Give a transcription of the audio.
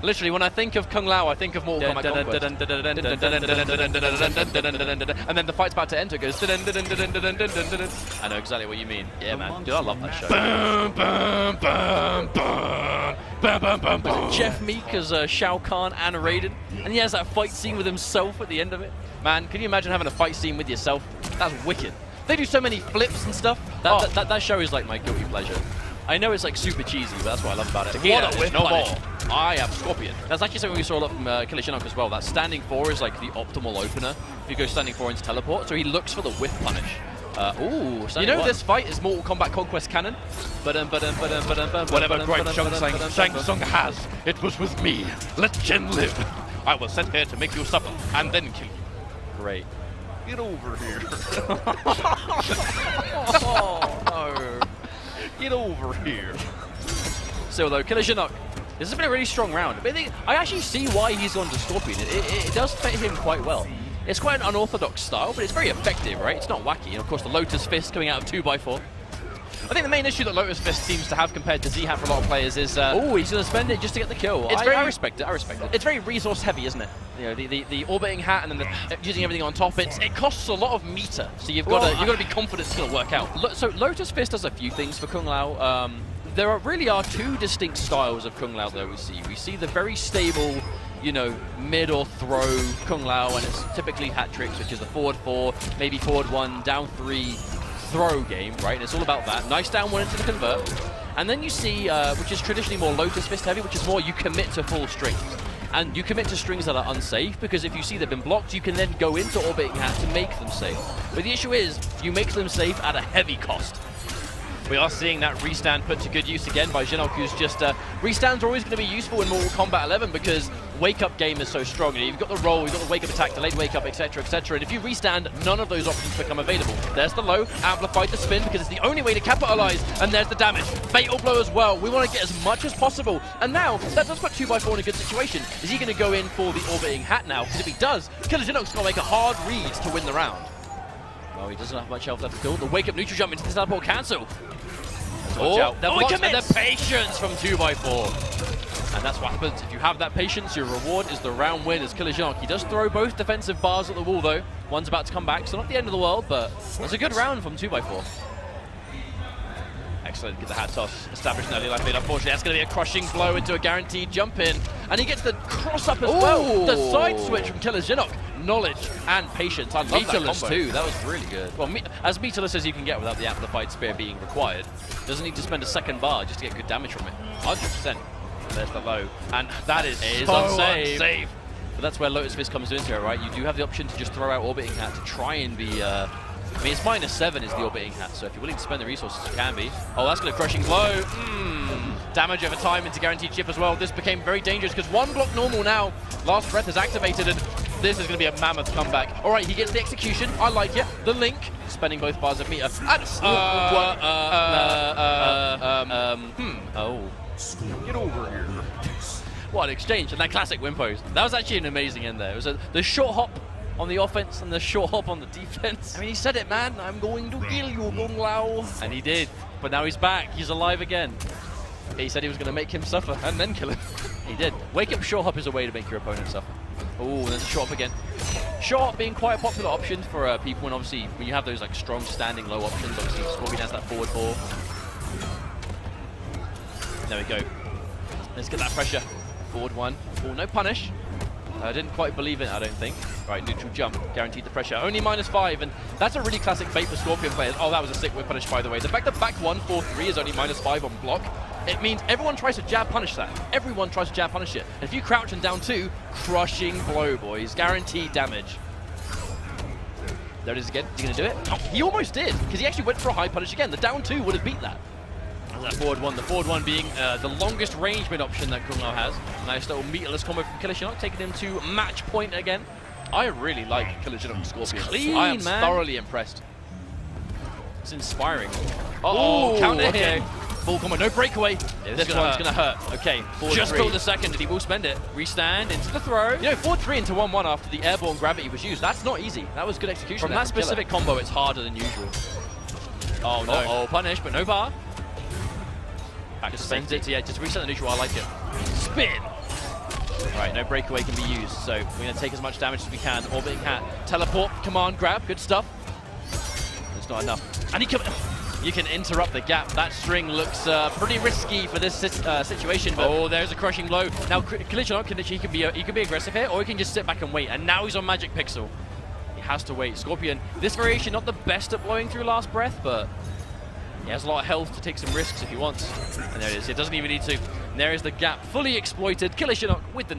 Literally, when I think of KungLao, I think of Mortal Kombat Conquest. And then the fight's about to enter, it goes. I know exactly what you mean. Yeah, man. Dude, I love that show. Jeff Meek as Shao Kahn and Raiden, and he has that fight scene with himself at the end of it. Man, can you imagine having a fight scene with yourself? That's wicked. They do so many flips and stuff. That show is like my guilty pleasure. I know it's like super cheesy, but that's what I love about it. What a whip punish. I am Scorpion. That's actually something we saw a lot from Killer Xinok as well. That standing 4 is like the optimal opener. If you go standing 4 into teleport, so he looks for the whip punish. You know this fight is Mortal Kombat Conquest canon? Whatever great Shang Tsung has, it was with me. Let Jen live. I was sent here to make you suffer, and then kill you. Great. Get over here. Oh, no. Get over here. So though, Killer Xinok, this has been a really strong round. But I actually see why he's gone to Scorpion. It does fit him quite well. It's quite an unorthodox style, but it's very effective, right? It's not wacky. And of course, the Lotus Fist coming out of 2x4. I think the main issue that Lotus Fist seems to have compared to Z-Hat for a lot of players is... oh, he's going to spend it just to get the kill. I respect it, I respect it. It's very resource heavy, isn't it? You know, the orbiting hat and then using everything on top, it costs a lot of meter. So you've got to be confident it's going to work out. So Lotus Fist does a few things for KungLao. There really are two distinct styles of KungLao that we see. We see the very stable, you know, mid or throw KungLao, and it's typically hat tricks, which is a forward 4, maybe forward 1, down 3, throw game, right? And it's all about that. Nice down 1 into the convert. And then you see, which is traditionally more Lotus Fist heavy, which is more you commit to full strings. And you commit to strings that are unsafe, because if you see they've been blocked, you can then go into orbiting hat to make them safe. But the issue is, you make them safe at a heavy cost. We are seeing that restand put to good use again by Xinok, who's just... restands are always going to be useful in Mortal Kombat 11 because wake-up game is so strong. You've got the roll, you've got the wake-up attack, delayed wake-up, etc., etc. And if you restand, none of those options become available. There's the low, amplified the spin because it's the only way to capitalize, and there's the damage. Fatal blow as well. We want to get as much as possible. And now, that does put 2x4 in a good situation. Is he going to go in for the orbiting hat now? Because if he does, Killer Xinok's going to make a hard read to win the round. Well, he doesn't have much health left to build. The wake-up neutral jump into the teleport cancel. Oh, the patience from 2x4. And that's what happens. If you have that patience, your reward is the round win as Killer Xinok. He does throw both defensive bars at the wall, though. One's about to come back, so not the end of the world, but that's a good round from 2x4. Excellent. Get the hat toss established in early life lead. Unfortunately, that's going to be a crushing blow into a guaranteed jump in. And he gets the cross up as well. The side switch from Killer Xinok. Knowledge and patience. And meterless too. That was really good. Well, as meterless as you can get without the amplified spear being required. Doesn't need to spend a second bar just to get good damage from it. 100%. There's the low. And that is so unsafe. But that's where Lotus Fist comes into it, right? You do have the option to just throw out orbiting hat to try and be... I mean, it's -7 is the orbiting hat, so if you're willing to spend the resources, you can be. Oh, that's going to crushing blow. Damage over time into guaranteed chip as well. This became very dangerous because one block normal now. Last breath is activated, and this is going to be a mammoth comeback. All right, he gets the execution. I like it. The link, spending both bars of meter. And Get over here. What an exchange, and that classic win pose. That was actually an amazing end there. It was the short hop on the offense and the short hop on the defense. I mean, he said it, man. I'm going to kill you, KungLao. And he did. But now he's back. He's alive again. He said he was going to make him suffer and then kill him. He did. Wake up short hop is a way to make your opponent suffer. Oh, there's a short hop again. Short hop being quite a popular option for people, and obviously when you have those like strong standing low options, obviously Scorpion has that forward 4. There we go. Let's get that pressure. Forward 1. Oh, no punish. I didn't quite believe it, I don't think. Right, neutral jump, guaranteed the pressure. Only -5, and that's a really classic bait for Scorpion players. Oh, that was a sick whip punish, by the way. The fact that back 1, 4, 3 is only -5 on block, it means everyone tries to jab punish that. Everyone tries to jab punish it. And if you crouch and down 2, crushing blow, boys. Guaranteed damage. There it is again. Is he going to do it? Oh, he almost did, because he actually went for a high punish again. The down 2 would have beat that. That forward 1, the forward 1 being the longest range mid option that KungLao has. Nice little meterless combo from Killer Xinok, taking him to match point again. I really like Killer Xinok Scorpion. Clean, I am thoroughly impressed. It's inspiring. Counter here. Full combo, no breakaway. Yeah, this one's going to hurt. Okay, just build a second and he will spend it. Restand into the throw. You know, forward 3 into 1-1 after the airborne gravity was used. That's not easy. That was good execution. From that specific combo, it's harder than usual. Oh no, punish, but no bar. Back just spends it, yeah, just reset the neutral, I like it. Spin! Right, no breakaway can be used, so we're going to take as much damage as we can. Orbiting hat, teleport, command grab, good stuff. It's not enough. And you can interrupt the gap. That string looks pretty risky for this situation. But oh, there's a crushing blow. Now, he can be aggressive here, or he can just sit back and wait. And now he's on Magic Pixel. He has to wait. Scorpion, this variation not the best at blowing through last breath, but he has a lot of health to take some risks if he wants. And there it is. It doesn't even need to. And there is the gap fully exploited. Xinok with the